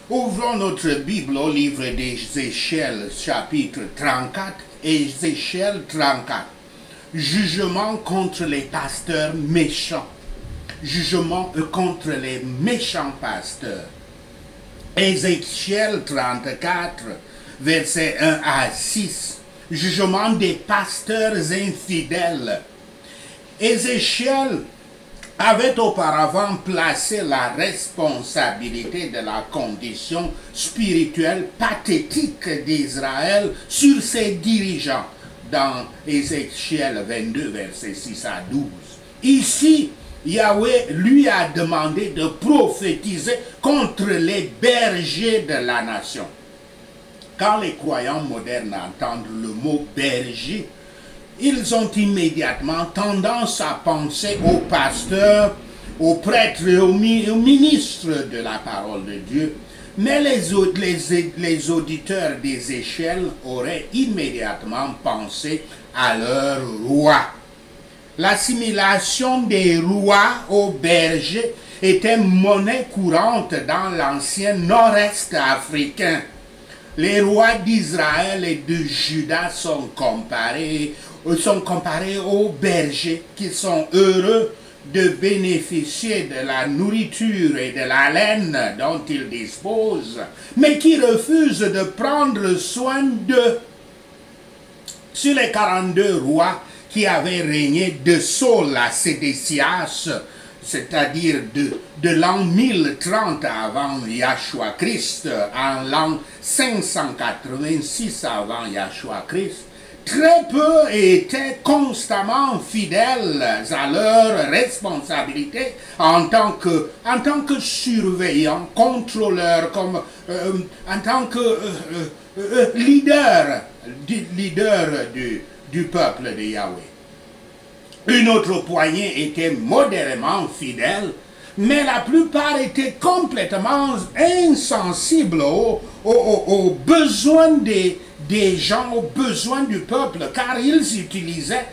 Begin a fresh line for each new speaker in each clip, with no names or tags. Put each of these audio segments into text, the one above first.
Ouvrons notre Bible au livre d'Ézéchiel, chapitre 34, Ézéchiel 34. Jugement contre les pasteurs méchants. Jugement contre les méchants pasteurs. Ézéchiel 34, versets 1 à 6. Jugement des pasteurs infidèles. Ézéchiel avait auparavant placé la responsabilité de la condition spirituelle pathétique d'Israël sur ses dirigeants dans Ézéchiel 22, versets 6 à 12. Ici, Yahweh lui a demandé de prophétiser contre les bergers de la nation. Quand les croyants modernes entendent le mot berger, ils ont immédiatement tendance à penser aux pasteurs, aux prêtres et aux ministres de la parole de Dieu. Mais les auditeurs d'Ézéchiel auraient immédiatement pensé à leur roi. L'assimilation des rois aux bergers était monnaie courante dans l'ancien nord-est africain. Les rois d'Israël et de Juda sont comparés aux bergers qui sont heureux de bénéficier de la nourriture et de la laine dont ils disposent, mais qui refusent de prendre soin d'eux. Sur les 42 rois qui avaient régné de Saul à Sédécias, c'est-à-dire de l'an 1030 avant Yahshua Christ, en l'an 586 avant Yahshua Christ, très peu étaient constamment fidèles à leur responsabilité en tant que surveillants, contrôleurs, en tant que leader du peuple de Yahweh. Une autre poignée était modérément fidèle, mais la plupart étaient complètement insensibles aux besoins des gens, aux besoins du peuple, car ils utilisaient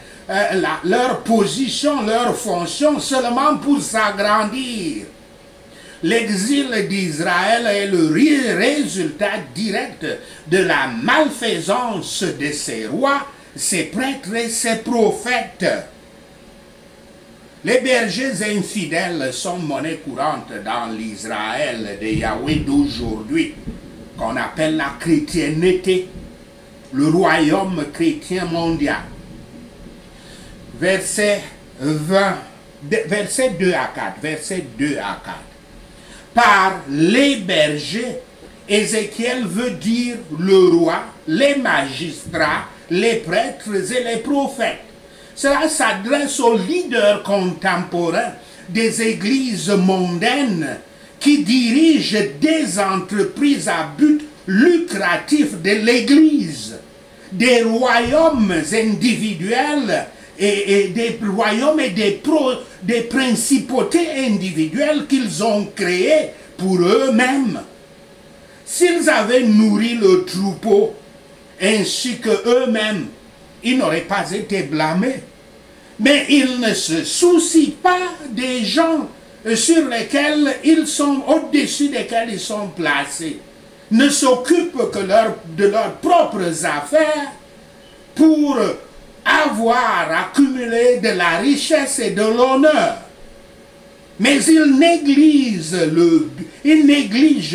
leur position, leur fonction seulement pour s'agrandir. L'exil d'Israël est le résultat direct de la malfaisance de ses rois, ses prêtres et ses prophètes. Les bergers infidèles sont monnaie courante dans l'Israël de Yahweh d'aujourd'hui, qu'on appelle la chrétienté, le royaume chrétien mondial. Verset 2 à 4. Par les bergers, Ézéchiel veut dire le roi, les magistrats, les prêtres et les prophètes. Cela s'adresse aux leaders contemporains des églises mondaines qui dirigent des entreprises à but lucratif de l'église, des royaumes individuels et des royaumes et des principautés individuelles qu'ils ont créées pour eux-mêmes. S'ils avaient nourri le troupeau ainsi que eux-mêmes, ils n'auraient pas été blâmés. Mais ils ne se soucient pas des gens sur lesquels ils sont, au-dessus desquels ils sont placés. Ne s'occupent que de leurs propres affaires pour avoir accumulé de la richesse et de l'honneur. Mais ils négligent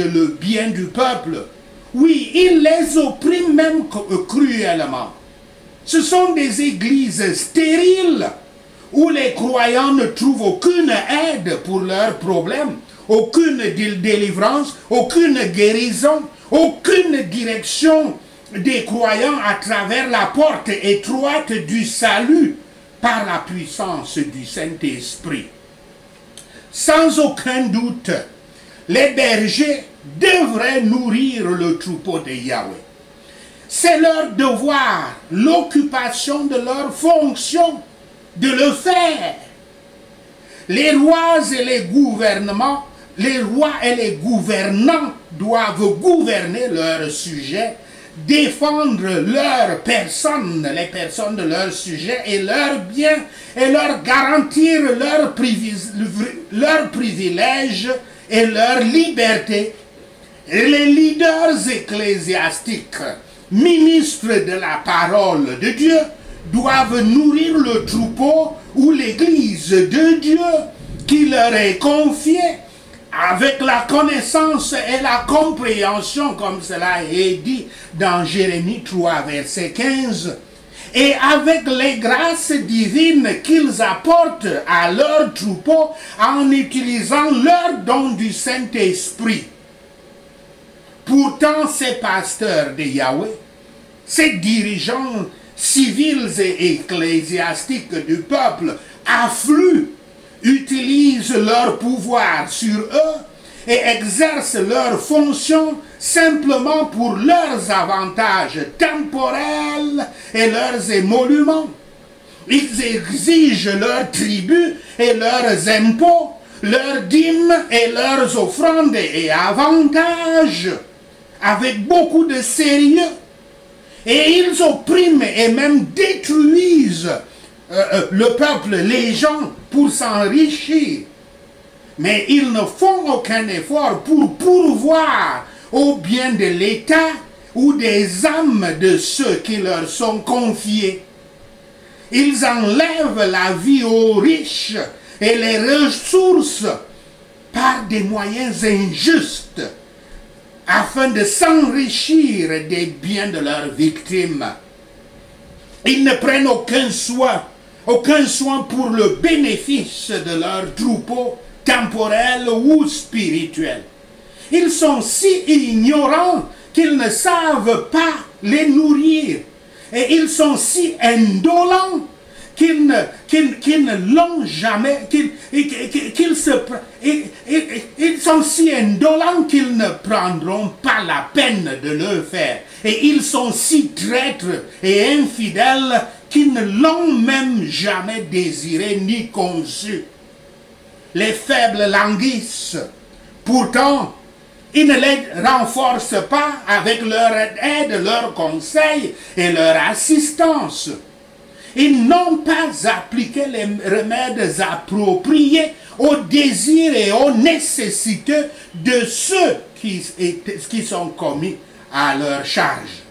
le bien du peuple. Oui, ils les oppriment même cruellement. Ce sont des églises stériles où les croyants ne trouvent aucune aide pour leurs problèmes, aucune délivrance, aucune guérison, aucune direction des croyants à travers la porte étroite du salut par la puissance du Saint-Esprit. Sans aucun doute, les bergers devraient nourrir le troupeau de Yahweh. C'est leur devoir, l'occupation de leur fonction, de le faire. Les rois et les gouvernements, les rois et les gouvernants doivent gouverner leurs sujets, défendre leurs personnes, les personnes de leurs sujets et leurs biens, et leur garantir leurs privilèges et leur liberté, Et les leaders ecclésiastiques, ministres de la parole de Dieu, doivent nourrir le troupeau ou l'église de Dieu qui leur est confiée avec la connaissance et la compréhension, comme cela est dit dans Jérémie 3, verset 15, et avec les grâces divines qu'ils apportent à leur troupeau en utilisant leur don du Saint-Esprit. Pourtant, ces pasteurs de Yahweh, ces dirigeants civils et ecclésiastiques du peuple affluent, utilisent leur pouvoir sur eux et exercent leurs fonctions simplement pour leurs avantages temporels et leurs émoluments. Ils exigent leurs tribus et leurs impôts, leurs dîmes et leurs offrandes et avantages avec beaucoup de sérieux. Et ils oppriment et même détruisent le peuple, les gens, pour s'enrichir. Mais ils ne font aucun effort pour pourvoir au bien de l'État ou des âmes de ceux qui leur sont confiés. Ils enlèvent la vie aux riches et les ressources par des moyens injustes afin de s'enrichir des biens de leurs victimes. Ils ne prennent aucun soin pour le bénéfice de leur troupeau temporel ou spirituel. Ils sont si ignorants qu'ils ne savent pas les nourrir. Et ils sont si indolents qu'ils ne l'ont jamais, ils sont si indolents qu'ils ne prendront pas la peine de le faire. Et ils sont si traîtres et infidèles qu'ils ne l'ont même jamais désiré ni conçu. Les faibles languissent. Pourtant, ils ne les renforcent pas avec leur aide, leur conseil et leur assistance. Ils n'ont pas appliqué les remèdes appropriés aux désirs et aux nécessités de ceux qui sont commis à leur charge.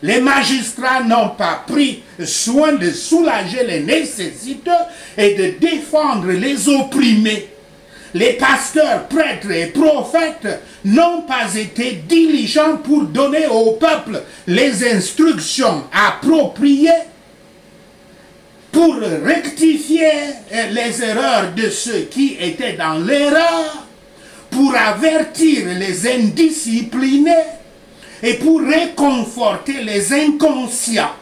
Les magistrats n'ont pas pris soin de soulager les nécessiteux et de défendre les opprimés. Les pasteurs, prêtres et prophètes n'ont pas été diligents pour donner au peuple les instructions appropriées pour rectifier les erreurs de ceux qui étaient dans l'erreur, pour avertir les indisciplinés et pour réconforter les inconscients.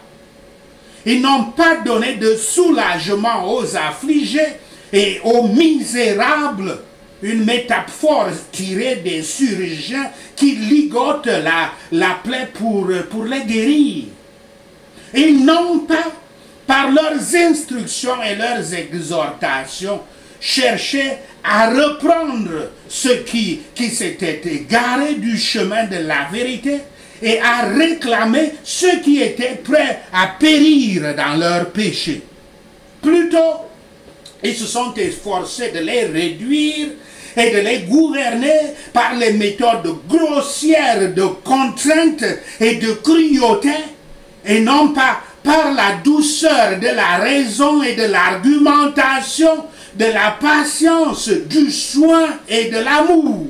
Ils n'ont pas donné de soulagement aux affligés et aux misérables, une métaphore tirée des chirurgiens qui ligotent la plaie pour les guérir. Ils n'ont pas, par leurs instructions et leurs exhortations, cherché à reprendre ceux qui s'étaient égarés du chemin de la vérité et à réclamer ceux qui étaient prêts à périr dans leur péché. Plutôt, ils se sont efforcés de les réduire et de les gouverner par les méthodes grossières de contrainte et de cruauté, et non pas par la douceur de la raison et de l'argumentation, de la patience, du soin et de l'amour.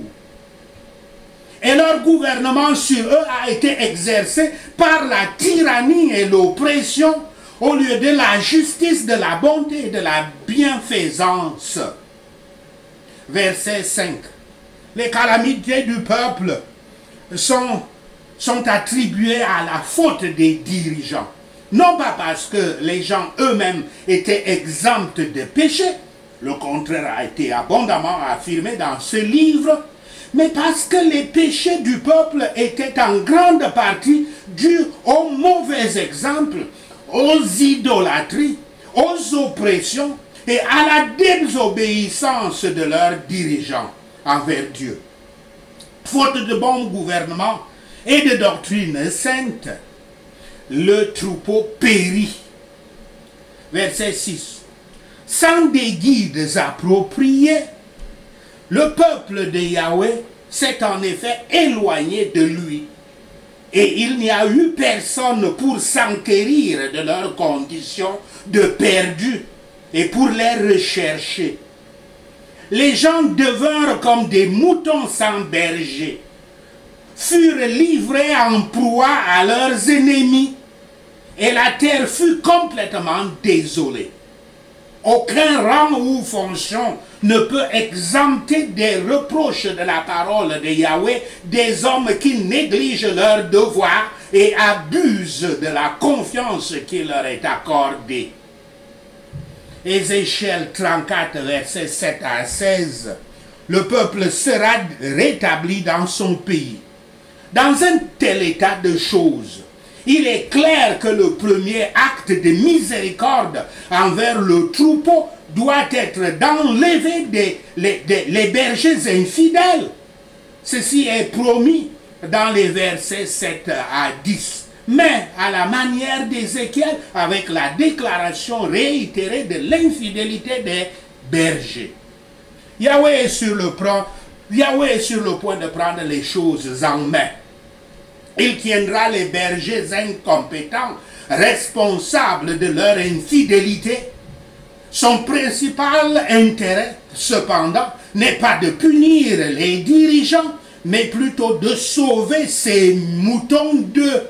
Et leur gouvernement sur eux a été exercé par la tyrannie et l'oppression au lieu de la justice, de la bonté et de la bienfaisance. Verset 5. Les calamités du peuple sont attribuées à la faute des dirigeants. Non pas parce que les gens eux-mêmes étaient exempts de péché, le contraire a été abondamment affirmé dans ce livre, mais parce que les péchés du peuple étaient en grande partie dus aux mauvais exemples, aux idolâtries, aux oppressions et à la désobéissance de leurs dirigeants envers Dieu. Faute de bon gouvernement et de doctrine sainte, le troupeau périt. Verset 6. Sans des guides appropriés, le peuple de Yahweh s'est en effet éloigné de lui. Et il n'y a eu personne pour s'enquérir de leurs conditions de perdus et pour les rechercher. Les gens devinrent comme des moutons sans berger, furent livrés en proie à leurs ennemis, et la terre fut complètement désolée. Aucun rang ou fonction ne peut exempter des reproches de la parole de Yahweh des hommes qui négligent leurs devoirs et abusent de la confiance qui leur est accordée. Ézéchiel 34, versets 7 à 16, le peuple sera rétabli dans son pays. Dans un tel état de choses, il est clair que le premier acte de miséricorde envers le troupeau doit être d'enlever les bergers infidèles. Ceci est promis dans les versets 7 à 10. Mais à la manière d'Ézéchiel, avec la déclaration réitérée de l'infidélité des bergers. Yahweh est sur le point de prendre les choses en main. Il tiendra les bergers incompétents responsables de leur infidélité. Son principal intérêt, cependant, n'est pas de punir les dirigeants, mais plutôt de sauver ces moutons d'eux.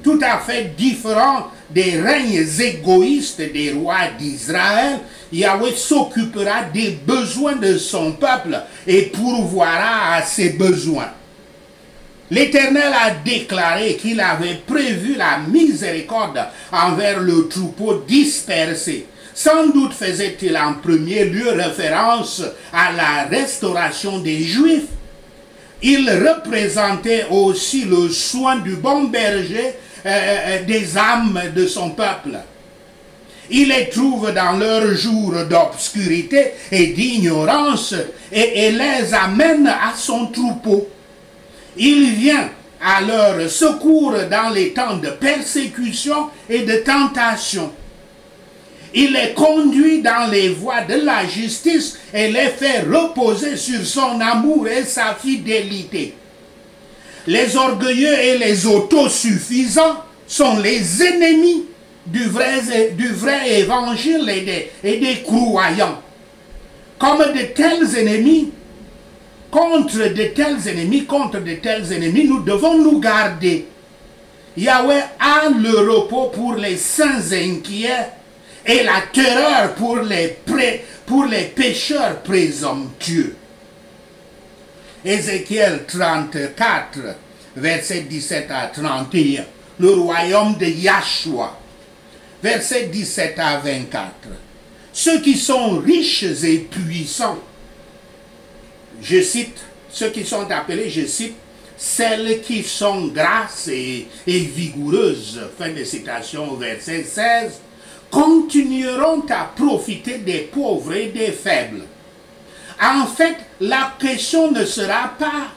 Tout à fait différent des règnes égoïstes des rois d'Israël, Yahweh s'occupera des besoins de son peuple et pourvoira à ses besoins. L'Éternel a déclaré qu'il avait prévu la miséricorde envers le troupeau dispersé. Sans doute faisait-il en premier lieu référence à la restauration des Juifs. Il représentait aussi le soin du bon berger des âmes de son peuple. Il les trouve dans leurs jours d'obscurité et d'ignorance et les amène à son troupeau. Il vient à leur secours dans les temps de persécution et de tentation. Il les conduit dans les voies de la justice et les fait reposer sur son amour et sa fidélité. Les orgueilleux et les autosuffisants sont les ennemis du vrai évangile et des croyants. Contre de tels ennemis, nous devons nous garder. Yahweh a le repos pour les saints inquiets et la terreur pour les pécheurs présomptueux. Ézéchiel 34, versets 17 à 31. Le royaume de Yahshua, versets 17 à 24. Ceux qui sont riches et puissants, je cite, ceux qui sont appelés, je cite, celles qui sont grasses et vigoureuses, fin de citation, verset 16, continueront à profiter des pauvres et des faibles. En fait, la question ne sera pas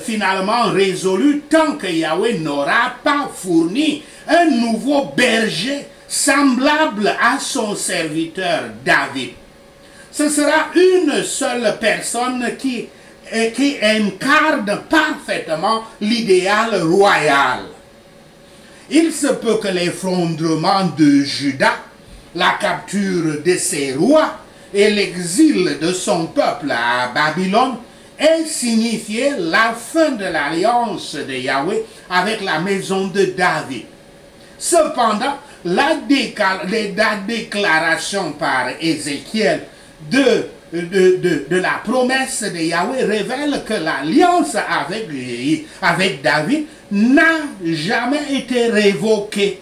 finalement résolue tant que Yahweh n'aura pas fourni un nouveau berger semblable à son serviteur David. Ce sera une seule personne qui incarne parfaitement l'idéal royal. Il se peut que l'effondrement de Juda, la capture de ses rois et l'exil de son peuple à Babylone ait signifié la fin de l'alliance de Yahweh avec la maison de David. Cependant, la déclaration par Ézéchiel de la promesse de Yahweh révèle que l'alliance avec David n'a jamais été révoquée.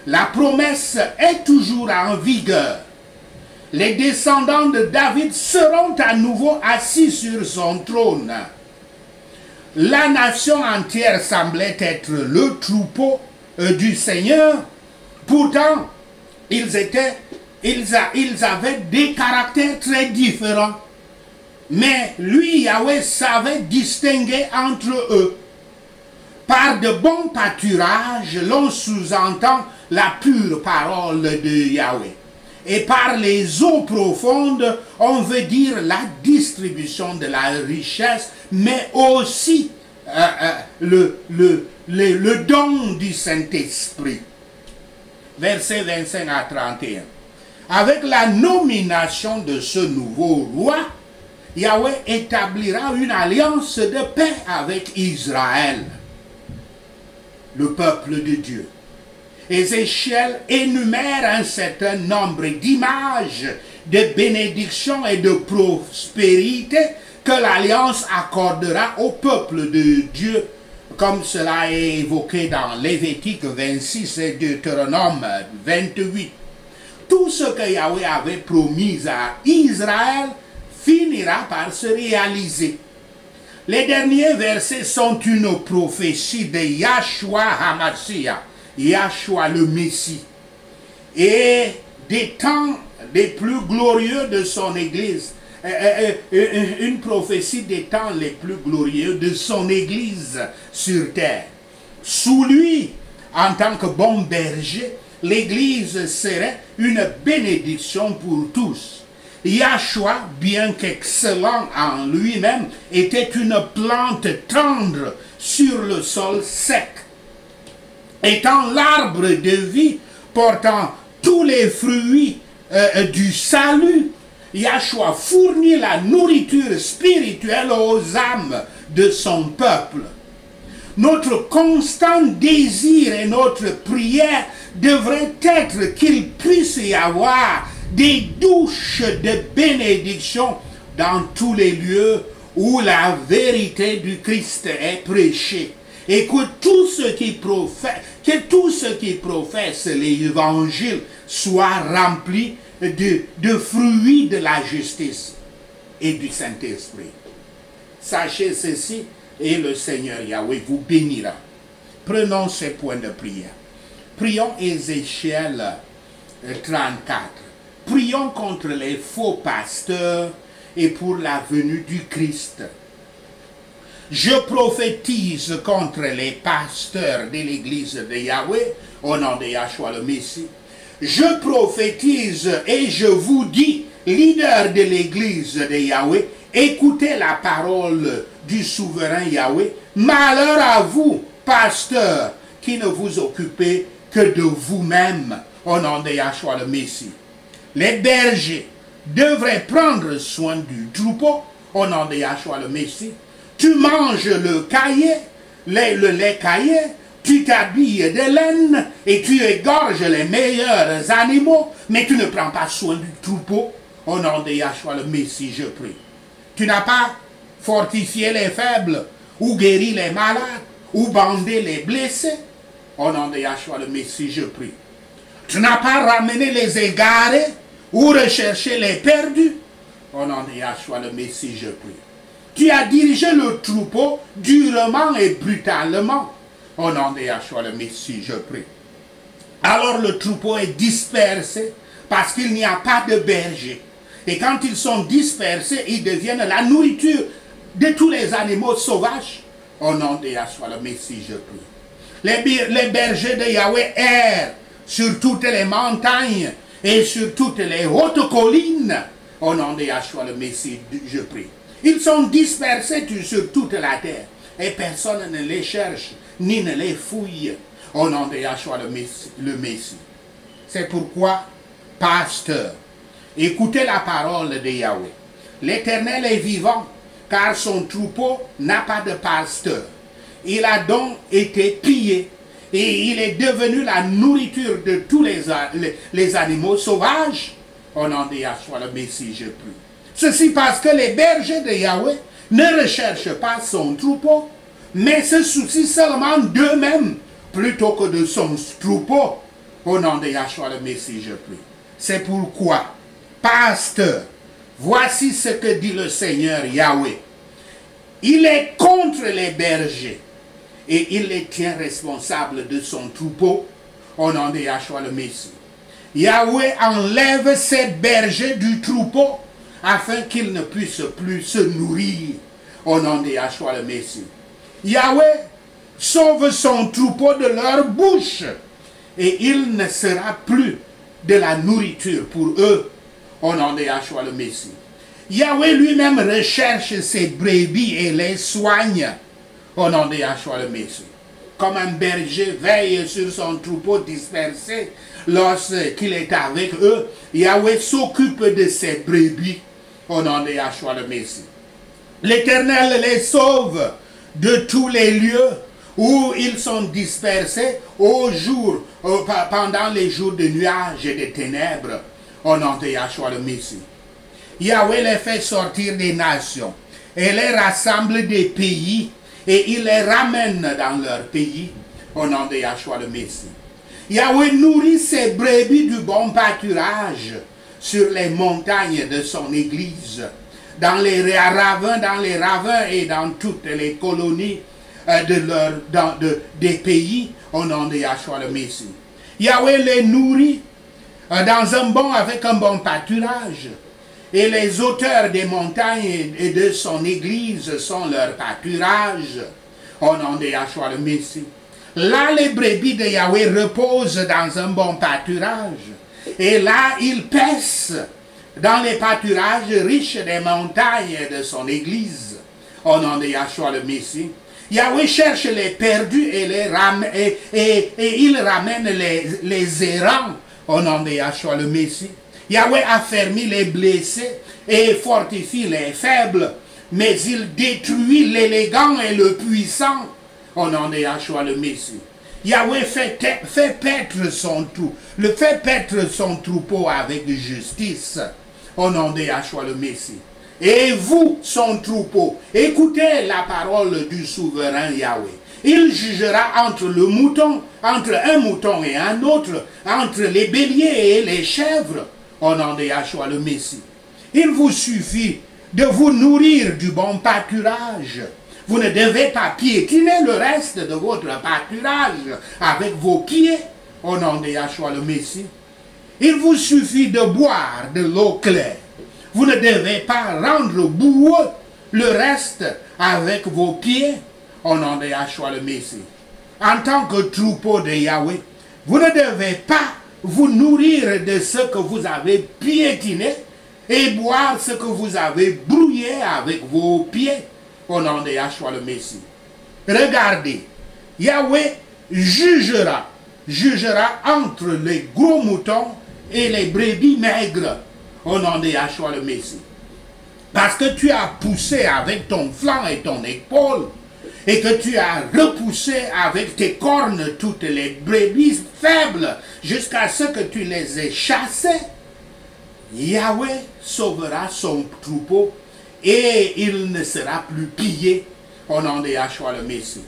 La promesse est toujours en vigueur. Les descendants de David seront à nouveau assis sur son trône. La nation entière semblait être le troupeau du Seigneur. Pourtant, ils avaient des caractères très différents. Mais lui, Yahweh, savait distinguer entre eux. Par de bons pâturages, l'on sous-entend la pure parole de Yahweh. Et par les eaux profondes, on veut dire la distribution de la richesse, mais aussi le don du Saint-Esprit. Versets 25 à 31. Avec la nomination de ce nouveau roi, Yahweh établira une alliance de paix avec Israël, le peuple de Dieu. Ézéchiel énumère un certain nombre d'images de bénédiction et de prospérité que l'alliance accordera au peuple de Dieu, comme cela est évoqué dans Lévitique 26 et Deutéronome 28. Tout ce que Yahweh avait promis à Israël finira par se réaliser. Les derniers versets sont une prophétie de Yahshua HaMashiach, Yahshua le Messie, et des temps les plus glorieux de son Église, une prophétie des temps les plus glorieux de son Église sur terre. Sous lui, en tant que bon berger, l'Église serait une bénédiction pour tous. Yahshua, bien qu'excellent en lui-même, était une plante tendre sur le sol sec. Étant l'arbre de vie portant tous les fruits du salut, Yahshua fournit la nourriture spirituelle aux âmes de son peuple. Notre constant désir et notre prière devrait être qu'il puisse y avoir des douches de bénédiction dans tous les lieux où la vérité du Christ est prêchée, et que tous ceux qui professent l'évangile soient remplis de fruits de la justice et du Saint-Esprit. Sachez ceci, et le Seigneur Yahweh vous bénira. Prenons ces points de prière. Prions Ézéchiel 34. Prions contre les faux pasteurs et pour la venue du Christ. Je prophétise contre les pasteurs de l'église de Yahweh, au nom de Yahshua le Messie. Je prophétise et je vous dis, leader de l'église de Yahweh, écoutez la parole du souverain Yahweh. Malheur à vous, pasteurs, qui ne vous occupez que de vous-même, au nom de Yahshua le Messie. Les bergers devraient prendre soin du troupeau, au nom de Yahshua le Messie. Tu manges le lait caillé, tu t'habilles de laine et tu égorges les meilleurs animaux, mais tu ne prends pas soin du troupeau. Au nom de Yahshua le Messie, je prie. Tu n'as pas fortifié les faibles, ou guéri les malades, ou bandé les blessés. Au nom de Yahshua le Messie, je prie. Tu n'as pas ramené les égarés, ou recherché les perdus. Au nom de Yahshua le Messie, je prie. Tu as dirigé le troupeau durement et brutalement. Au nom de Yahshua le Messie, je prie. Alors le troupeau est dispersé parce qu'il n'y a pas de berger. Et quand ils sont dispersés, ils deviennent la nourriture de tous les animaux sauvages. Au nom de Yahshua le Messie, je prie. Les bergers de Yahweh errent sur toutes les montagnes et sur toutes les hautes collines. Au nom de Yahshua le Messie, je prie. Ils sont dispersés sur toute la terre et personne ne les cherche ni ne les fouille. Au nom de Yahshua le Messie. C'est pourquoi, pasteur, écoutez la parole de Yahweh. L'Éternel est vivant, car son troupeau n'a pas de pasteur. Il a donc été pillé et il est devenu la nourriture de tous les animaux sauvages. Au nom de Yahshua le Messie, je prie. Ceci parce que les bergers de Yahweh ne recherchent pas son troupeau, mais se soucient seulement d'eux-mêmes plutôt que de son troupeau. Au nom de Yahshua le Messie, je prie. C'est pourquoi, pasteur, voici ce que dit le Seigneur Yahweh. Il est contre les bergers et il les tient responsables de son troupeau. Au nom de Yahshua le Messie. Yahweh enlève ces bergers du troupeau afin qu'ils ne puissent plus se nourrir. Au nom de Yahshua le Messie. Yahweh sauve son troupeau de leur bouche et il ne sera plus de la nourriture pour eux au nom de Yahshua le Messie. Yahweh lui-même recherche ses brebis et les soigne au nom de Yahshua le Messie. Comme un berger veille sur son troupeau dispersé lorsqu'il est avec eux, Yahweh s'occupe de ses brebis au nom de Yahshua le Messie. L'Éternel les sauve de tous les lieux où ils sont dispersés pendant les jours de nuages et de ténèbres au nom de Yahshua le Messie. Yahweh les fait sortir des nations et les rassemble des pays et il les ramène dans leur pays au nom de Yahshua le Messie. Yahweh nourrit ses brebis du bon pâturage sur les montagnes de son église, dans les ravins et dans toutes les colonies des pays au nom de Yahshua le Messie. Yahweh les nourrit avec un bon pâturage. Et les hauteurs des montagnes et de son église sont leur pâturage au nom de Yahshua le Messie. Là, les brebis de Yahweh reposent dans un bon pâturage. Et là, ils paissent dans les pâturages riches des montagnes de son église au nom de Yahshua le Messie. Yahweh cherche les perdus et il ramène les errants au nom de Yahshua le Messie. Yahweh affermit les blessés et fortifie les faibles, mais il détruit l'élégant et le puissant au nom de Yahshua le Messie. Yahweh fait paître son troupeau avec justice au nom de Yahshua le Messie. Et vous, son troupeau, écoutez la parole du souverain Yahweh. Il jugera entre un mouton et un autre, entre les béliers et les chèvres, au nom de Yahshua le Messie. Il vous suffit de vous nourrir du bon pâturage. Vous ne devez pas piétiner le reste de votre pâturage avec vos pieds, au nom de Yahshua le Messie. Il vous suffit de boire de l'eau claire. Vous ne devez pas rendre boueux le reste avec vos pieds, au nom de Yahshua le Messie. En tant que troupeau de Yahweh, vous ne devez pas vous nourrir de ce que vous avez piétiné et boire ce que vous avez brouillé avec vos pieds au nom de Yahshua le Messie. Regardez, Yahweh jugera entre les gros moutons et les brebis maigres au nom de Yahshua le Messie. Parce que tu as poussé avec ton flanc et ton épaule et que tu as repoussé avec tes cornes toutes les brebis faibles jusqu'à ce que tu les aies chassées, Yahweh sauvera son troupeau et il ne sera plus pillé au nom de Yahshua le Messie.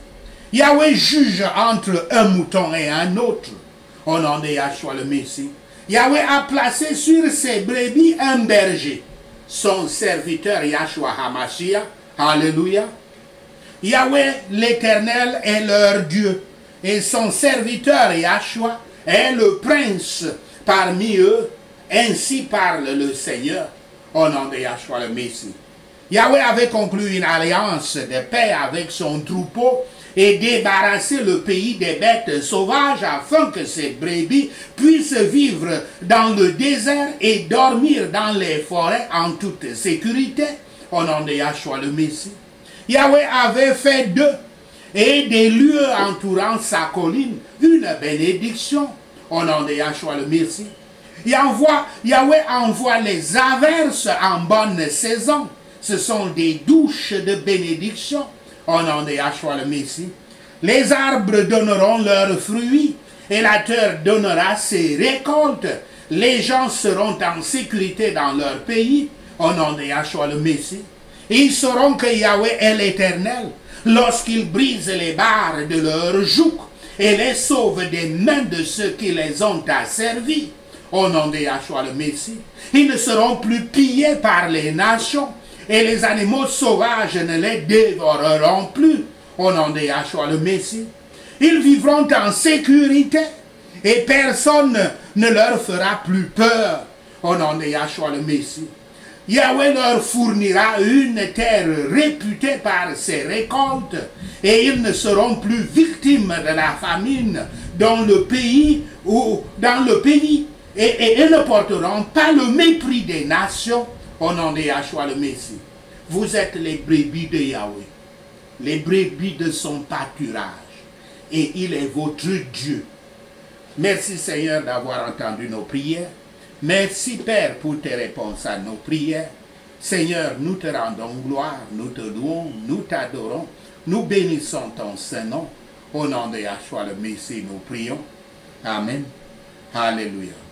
Yahweh juge entre un mouton et un autre au nom de Yahshua le Messie. Yahweh a placé sur ses brebis un berger, son serviteur Yahshua HaMashiach. Alléluia. Yahweh l'Éternel est leur Dieu et son serviteur Yahshua est le prince parmi eux. Ainsi parle le Seigneur au nom de Yahshua le Messie. Yahweh avait conclu une alliance de paix avec son troupeau et débarrassé le pays des bêtes sauvages afin que ces brebis puissent vivre dans le désert et dormir dans les forêts en toute sécurité au nom de Yahshua le Messie. Yahweh avait fait d'eux et des lieux entourant sa colline une bénédiction au nom de Yahshua le Messie. Yahweh envoie les averses en bonne saison. Ce sont des douches de bénédiction au nom de Yahshua le Messie. Les arbres donneront leurs fruits et la terre donnera ses récoltes. Les gens seront en sécurité dans leur pays au nom de Yahshua le Messie. Et ils sauront que Yahweh est l'Éternel lorsqu'il brise les barres de leur joug et les sauve des mains de ceux qui les ont asservis au nom de Yahshua le Messie. Ils ne seront plus pillés par les nations et les animaux sauvages ne les dévoreront plus au nom de Yahshua le Messie. Ils vivront en sécurité et personne ne leur fera plus peur au nom de Yahshua le Messie. Yahweh leur fournira une terre réputée par ses récoltes et ils ne seront plus victimes de la famine dans le pays et ne porteront pas le mépris des nations au nom de Yahshua le Messie. Vous êtes les brebis de Yahweh, les brebis de son pâturage, et il est votre Dieu. Merci Seigneur d'avoir entendu nos prières. Merci Père pour tes réponses à nos prières. Seigneur, nous te rendons gloire, nous te louons, nous t'adorons, nous bénissons ton Saint-Nom. Au nom de Yahshua le Messie, nous prions. Amen. Alléluia.